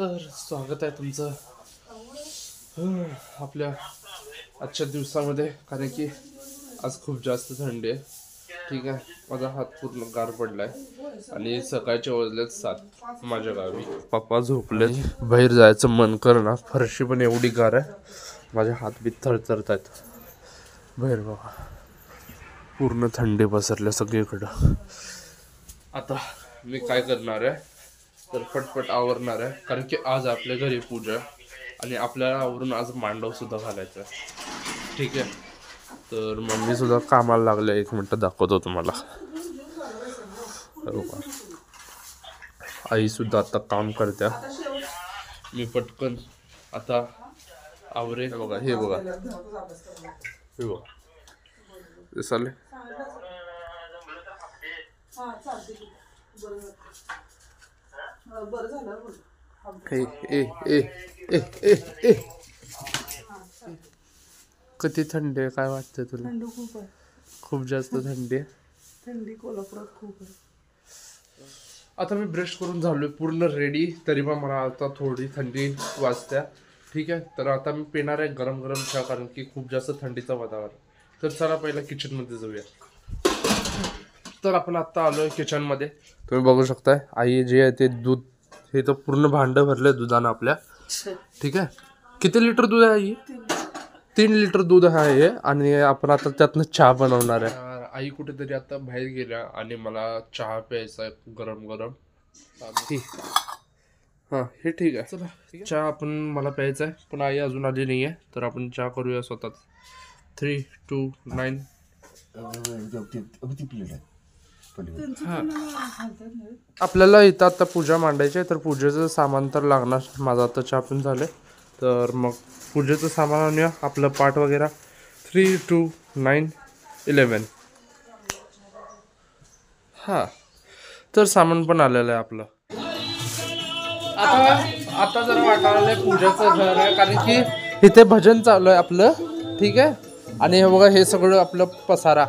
तर स्वागत आहे तुमचं आपल्या आजच्या दिवसामध्ये, कारण की आज खूप जास्त थंडी आहे. ठीक आहे, माझा हात पूर्ण गार पडलाय आणि सकाळचे वाजलेत 7 माझ्या गावी. पप्पा झोपलेत, बाहेर जायचं मन करणार. फरशी पण एवढी गार आहे, माझे हात बी थरथरत आहेत. बाहेर बघा, पूर्ण थंडी पसरल्या सगळीकडं. आता मी काय करणार आहे तर फटफट आवरणार आहे, कारण की आज आपल्या घरी पूजा आणि आपल्याला आवरून आज मांडव सुद्धा घालायचा आहे. ठीक आहे, तर मम्मी सुद्धा कामाला लागले. 1 मिनिट दाखवतो तुम्हाला. आई सुद्धा आता काम करत्या. मी पटकन आता आवरे. बघा हे बघा, हे बघा चालेल. किती थंडी आहे, काय वाटतं तुला? थंडी खूप आहे, खूप जास्त थंडी आहे. थंडी कोल्हापुरात खूप आहे. आता मी ब्रश करून झालोय पूर्ण रेडी, तरी पण मला आता थोडी थंडी वाजत्या. ठीक आहे, तर आता मी पिणार आहे गरम गरम चहा, कारण की खूप जास्त थंडीचं वातावरण. तर चला पहिला किचनमध्ये जाऊया. तर आपण आत्ता आलोय किचनमध्ये. तुम्ही बघू शकताय आई जे आहे ते दूध, हे तर पूर्ण भांडं भरलंय दुधानं आपल्या. ठीक आहे, किती लिटर दूध आहे आई? 3 लिटर दूध आहे आणि आपण आता त्यातनं चहा बनवणार आहे. आई कुठेतरी आता बाहेर गेल्या आणि मला चहा प्यायचा आहे गरम गरम. हां हे ठीक आहे, चला चहा आपण मला प्यायचा आहे, पण आई अजून आली नाही आहे, तर आपण चहा करूया स्वतःच. 3, 2, 9. आपल्याला इथं आता पूजा मांडायची आहे, तर पूजेचं सामान तर लागणार. माझं आता चहा पण झालं, तर मग पूजेचं सामान आणूया. आपलं पाट वगैरे. 3, 2, 9, 11. हां, तर सामान पण आलेलं आहे आपलं. आता जरा वाटायला पूजाचं घर आहे, कारण की इथे भजन चालू आहे आपलं. ठीक आहे, आणि हे बघा हे सगळं आपलं पसारा.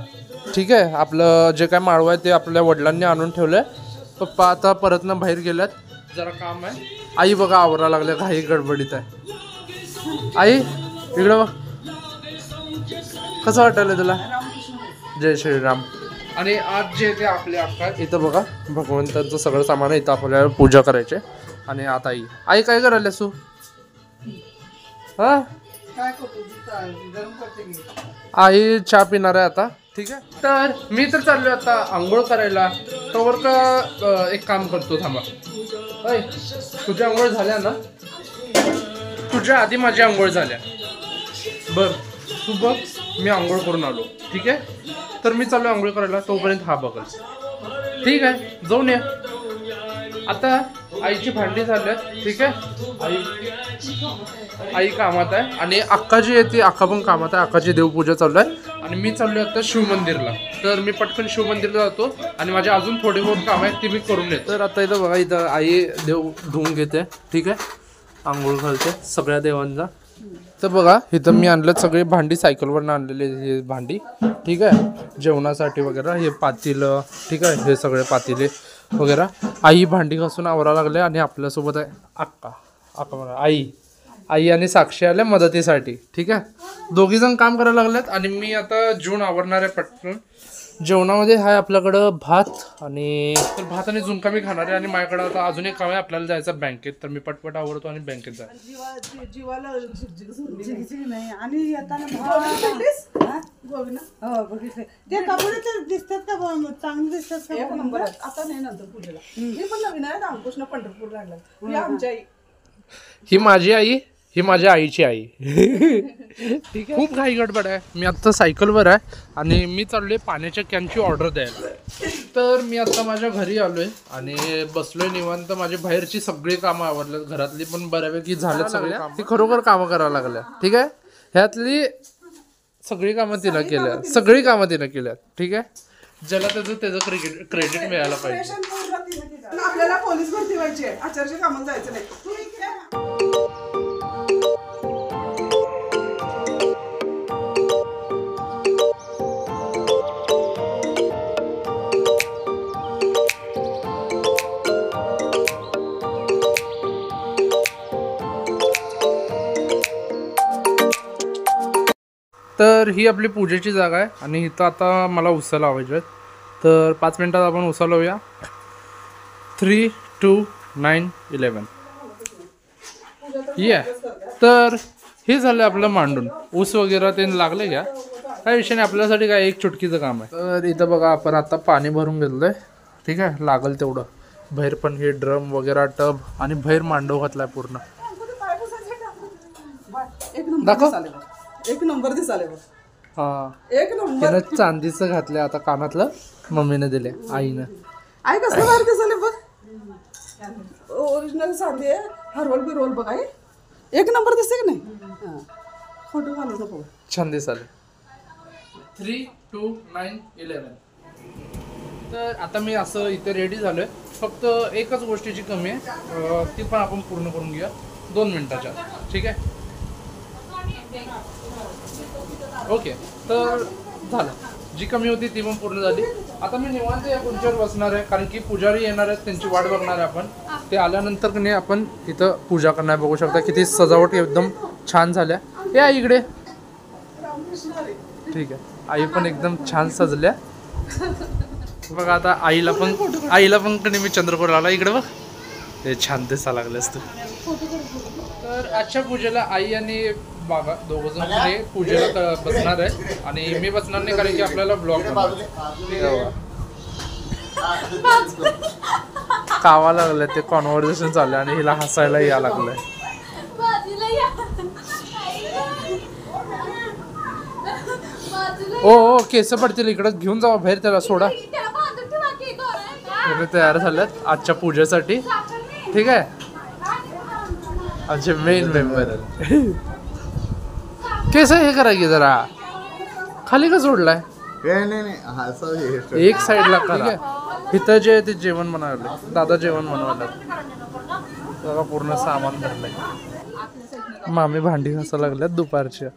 ठीक आहे, आपलं जे काय माळवं आहे ते आपल्या वडिलांनी आणून ठेवलंय. पप्पा आता परत ना बाहेर गेल्यात, जरा काम आहे. आई बघा आवरा लागल्या, घाई गडबडीत आहे. आई इकडं बघ, कसं वाटायला तुला? जय श्रीराम. आणि आज जे ते आपले अक्का इथं बघा, भगवंतांचं सगळं सामान आहे. इथं आपल्याला पूजा करायचे. आणि आता आई काय करायला तू? हा काय करतो, गरम करते मी. आई चहा पिणार आहे आता. ठीक आहे, तर मी तर चाललोय आता आंघोळ करायला. तोवर का एक काम करतो, थांबा. अय, तुझ्या आंघोळ झाल्या ना? तुझ्या आधी माझी आंघोळ झाल्या. बर तू बघ, मी आंघोळ करून आलो. ठीक आहे, तर मी चाललो आंघोळ करायला, तोपर्यंत हा बघल. ठीक आहे, जाऊन या. आता आईची भांडी झाल्यात. ठीक आहे, आई कामात आहे आणि अक्का जी आहे ती अक्का पण कामात आहे. अक्काची देवपूजा चालू आहे आणि मी चाललोय आता शिवमंदिरला. तर मी पटकन शिवमंदिरला जातो आणि माझे अजून थोडे बहुत काम आहेत ते मी करून येतो. तर आता इथं बघा, इथं आई देव धुवून घेते. ठीक आहे, आंघोळ घालते सगळ्या देवांचा. तर बघा इथं मी आणलं सगळी भांडी, सायकलवरनं आणलेली हे भांडी. ठीक आहे, जेवणासाठी वगैरे हे पातेलं. ठीक आहे, हे सगळे पातेले वगैरे. आई भांडी घासून आवरा लागले आणि आपल्यासोबत आहे अक्का म्हणा आई आणि साक्षी आल्या मदतीसाठी. ठीक आहे, दोघी जण काम करायला लागलेत आणि मी आता जेवण आवरणार आहे पटकन. जेवणामध्ये आहे आपल्याकडं भात आणि भात आणि झुणका मी खाणार आहे. आणि माझ्याकडं आता अजून एक काम आहे, आपल्याला जायचं बँकेत. तर मी पटपट आवरतो आणि बँकेत जायचं. जीवाला नाही. आणि येताना बघितले ते कपडे दिसतात का, चांगले दिसतात का? नंबर आता नाही, नंतर पूजेला. हे पण नवीन आहे, रामकृष्ण पंढरपूर लागला. आमच्या आई, ही माझी आई, ही माझ्या आईची आई. ठीक आहे, खूप घाई गडबड आहे. मी आत्ता सायकलवर आहे आणि मी चाललोय पाण्याच्या कॅनची ऑर्डर द्यायला. तर मी आता माझ्या घरी आलोय आणि बसलोय निवांत. माझी बाहेरची सगळी कामं आवडल्यात, घरातली पण बऱ्यापैकी झाल्यात सगळ्या. ती खरोखर कामं करायला लागल्या. ठीक आहे, ह्यातली सगळी कामं तिनं केल्या. ठीक आहे, ज्याला त्याचं क्रेडिट मिळायला पाहिजे. आपल्याला पोलीस भरती व्हायची आहे, आचारच्या कामाला जायचं नाही. तर ही आपली पूजेची जागा आहे आणि इथं आता मला उसा लावायचे आहेत. तर 5 मिनिटात आपण उसा लावूया. 3, 2, 9, 11 ये. तर हे झालं आपलं मांडून. ऊस वगैरे ते लागले घ्या, काय विषय नाही, आपल्यासाठी काय एक चुटकीचं काम आहे. तर इथं बघा आपण आता पाणी भरून घेतलंय. ठीक आहे, लागल तेवढं. बाहेर पण हे ड्रम वगैरे टब आणि बाहेर मांडव घातलाय पूर्ण. एक नंबर दिसाले बघ. हा, एक नंबर. त्यानं चांदीचं घातलंय आता कानातलं, मम्मीने दिले, आईनं. आई कसं बाहेर दिसाले बघ. ओरिजिनल चांदी आहे. हरवल बिरवल बघ आई. एक नंबर दिसते की नाही. फोटो घालू नको. छान दिसाले. 3, 2, 9, 11. तर आता मी असं इथे रेडी झालोय. फक्त एकच गोष्टीची कमी आहे, ती पण आपण पूर्ण करून घेऊया 2 मिनिटाच्या. ठीक आहे, ओके. तर झालं, जी कमी होती ती पण पूर्ण झाली. आता मी निवांत या खुर्चीवर बसणार आहे, कारण की पुजारी येणार आहेत, त्यांची वाट बघणार आहे आपण. ते आल्यानंतर की नाही आपण इथं पूजा करणार. बघू शकता किती सजावट एकदम छान झाल्या. या इकडे. ठीक आहे, आई पण एकदम छान सजल्या बघा. आता आईला पण कधी मी चंद्रपूर आला. इकडे बघ, हे छान दिसा लागले असतं. तर आजच्या पूजेला आई आणि बाबा दोघंजण पुढे पूजेला बसणार आहे आणि मी बसणार नाही, कारण की आपल्याला ब्लॉग कावा लागलं. ते कॉन्व्हर्सेशन चाललंय आणि हिला हसायला या लागलंय. ओ केस पडतील, इकडं घेऊन जावा बाहेर, त्याला सोडा. तयार झाल्यात आजच्या पूजेसाठी. ठीक आहे, आमचे मेन मेंबर केस हे करा की जरा खाली का सोडलाय. एक साईडला करा. इथं जे ते जेवण बनवायला दादा जेवण बनवायला बघा, पूर्ण सामान भरलंय. मामी भांडी घासायला लागल्यात दुपारच्या.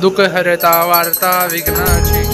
दुःख हरता वार्ता विघ्नाची.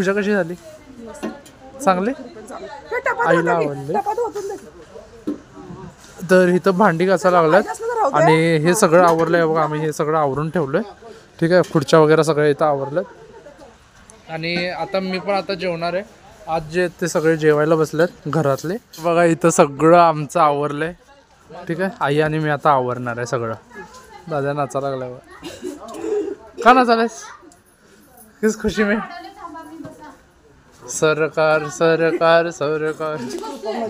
पूजा कशी झाली? चांगली? हे टपात आईला होतं की? आवडले. टपात होतून दे. तर इथं भांडी घासायला लागल्यात आणि हे सगळं आवरलंय बघा. आम्ही हे सगळं आवरून ठेवलंय. ठीक आहे, खुर्च्या वगैरे सगळं इथं आवरलं. आणि आता मी पण आता जेवणार आहे. आज जे ते सगळे जेवायला बसलेत घरातले बघा. इथं सगळं आमचं आवरलंय. ठीक आहे, आई आणि मी आता आवरणार आहे सगळं. दादा नाचा लागलाय बघा. का नाचालायस? किस खुशी में? सरकार सरकार सरकार.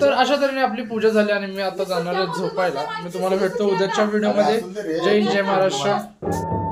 तर अशा तऱ्हेने आपली पूजा झाली आणि मी आता जाणार आहे झोपायला. मी तुम्हाला भेटतो उद्याच्या व्हिडिओमध्ये. जय हिंद, जय महाराष्ट्र.